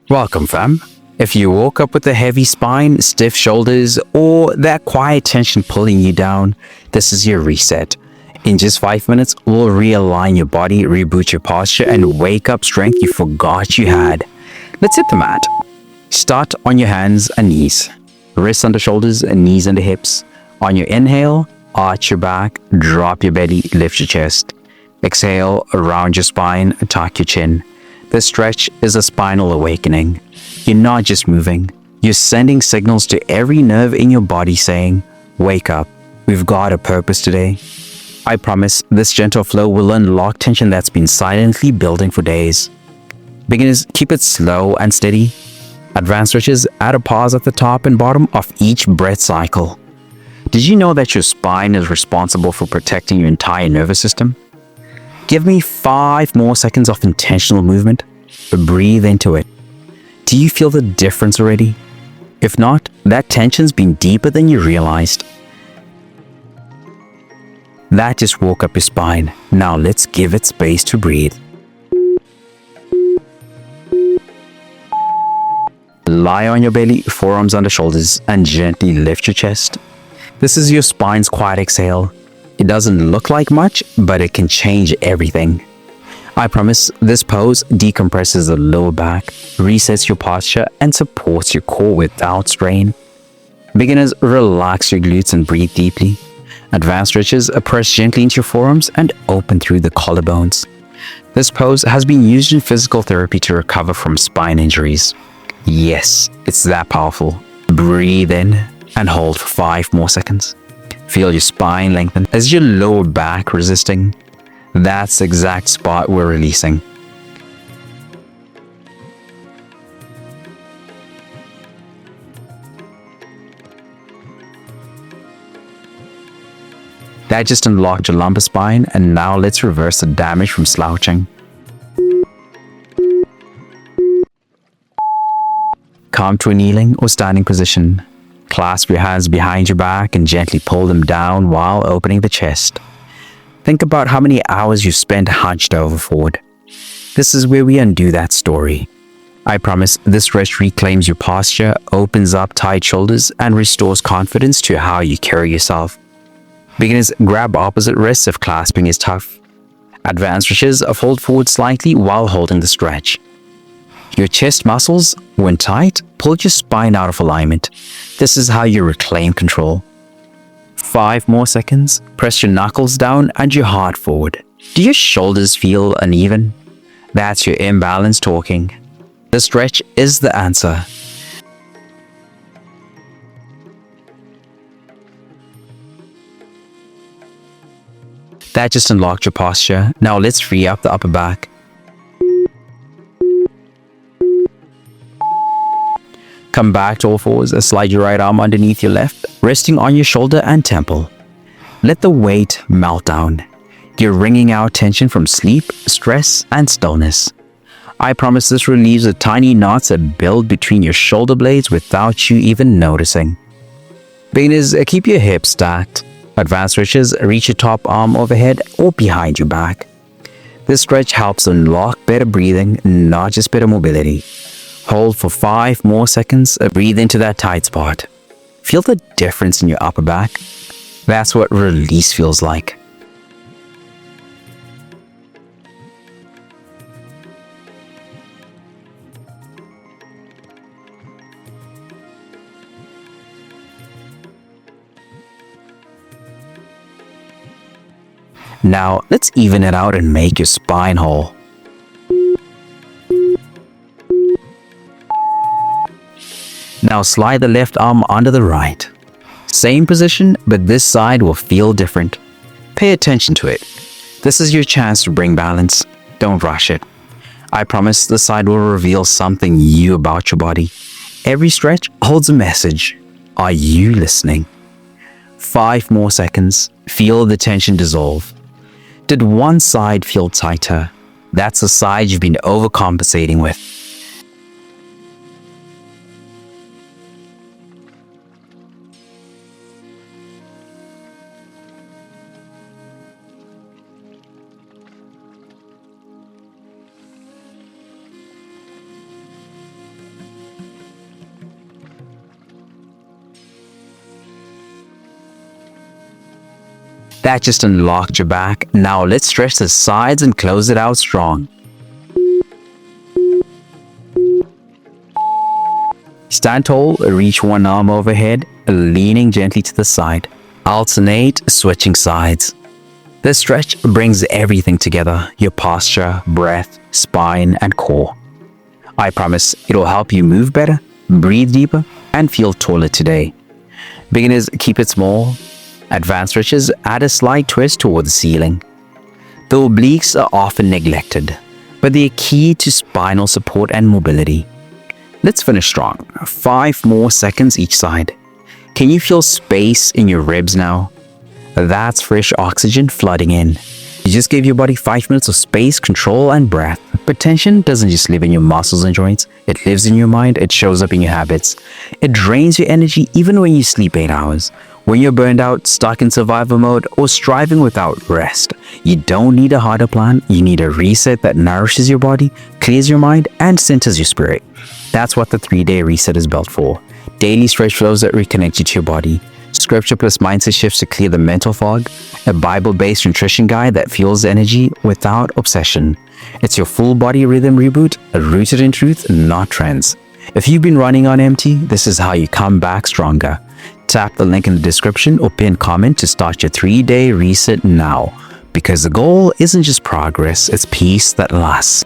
Welcome, fam. If you woke up with a heavy spine, stiff shoulders, or that quiet tension pulling you down, this is your reset. In just 5 minutes, we'll realign your body, reboot your posture, and wake up strength you forgot you had. Let's hit the mat. Start on your hands and knees. Wrists under shoulders and knees under hips. On your inhale, arch your back, drop your belly, lift your chest. Exhale, around your spine, tuck your chin. This stretch is a spinal awakening. You're not just moving, you're sending signals to every nerve in your body saying, wake up, we've got a purpose today. I promise this gentle flow will unlock tension that's been silently building for days. Beginners, keep it slow and steady. Advanced stretches, add a pause at the top and bottom of each breath cycle. Did you know that your spine is responsible for protecting your entire nervous system? Give me 5 more seconds of intentional movement. Breathe into it. Do you feel the difference already? If not, that tension's been deeper than you realized. That just woke up your spine. Now let's give it space to breathe. Lie on your belly, forearms under shoulders, and gently lift your chest. This is your spine's quiet exhale. It doesn't look like much, but it can change everything. I promise this pose decompresses the lower back, resets your posture, and supports your core without strain. Beginners, relax your glutes and breathe deeply. Advanced stretches, press gently into your forearms and open through the collarbones. This pose has been used in physical therapy to recover from spine injuries. Yes, it's that powerful. Breathe in and hold for 5 more seconds. Feel your spine lengthen as your lower back resisting. That's the exact spot we're releasing. That just unlocked your lumbar spine, and now let's reverse the damage from slouching. Come to a kneeling or standing position. Clasp your hands behind your back and gently pull them down while opening the chest. Think about how many hours you spent hunched over forward. This is where we undo that story. I promise this stretch reclaims your posture, opens up tight shoulders, and restores confidence to how you carry yourself. Beginners, grab opposite wrists if clasping is tough. Advanced stretches, fold forward slightly while holding the stretch. Your chest muscles, when tight, pull your spine out of alignment. This is how you reclaim control. 5 more seconds. Press your knuckles down and your heart forward. Do your shoulders feel uneven? That's your imbalance talking. The stretch is the answer. That just unlocked your posture. Now let's free up the upper back. Come back to all fours and slide your right arm underneath your left, resting on your shoulder and temple. Let the weight melt down. You're wringing out tension from sleep, stress, and stillness. I promise this relieves the tiny knots that build between your shoulder blades without you even noticing. Beginners, keep your hips stacked. Advanced stretches, reach your top arm overhead or behind your back. This stretch helps unlock better breathing, not just better mobility. Hold for 5 more seconds, breathe into that tight spot. Feel the difference in your upper back. That's what release feels like. Now, let's even it out and make your spine whole. Now slide the left arm under the right. Same position, but this side will feel different. Pay attention to it. This is your chance to bring balance. Don't rush it. I promise this side will reveal something new about your body. Every stretch holds a message. Are you listening? 5 more seconds. Feel the tension dissolve. Did one side feel tighter? That's the side you've been overcompensating with. That just unlocked your back. Now let's stretch the sides and close it out strong. Stand tall, reach one arm overhead, leaning gently to the side. Alternate, switching sides. This stretch brings everything together, your posture, breath, spine, and core. I promise it'll help you move better, breathe deeper, and feel taller today. Beginners, keep it small. Advanced stretches add a slight twist toward the ceiling. The obliques are often neglected, but they are key to spinal support and mobility. Let's finish strong. 5 more seconds each side. Can you feel space in your ribs now? That's fresh oxygen flooding in. You just gave your body 5 minutes of space, control, and breath. But tension doesn't just live in your muscles and joints. It lives in your mind. It shows up in your habits. It drains your energy even when you sleep 8 hours. When you're burned out, stuck in survival mode, or striving without rest, you don't need a harder plan. You need a reset that nourishes your body, clears your mind, and centers your spirit. That's what the 3-day reset is built for. Daily stretch flows that reconnect you to your body. Scripture plus mindset shifts to clear the mental fog. A Bible-based nutrition guide that fuels energy without obsession. It's your full body rhythm reboot, rooted in truth, not trends. If you've been running on empty, this is how you come back stronger. Tap the link in the description or pin comment to start your 3-day reset now. Because the goal isn't just progress, it's peace that lasts.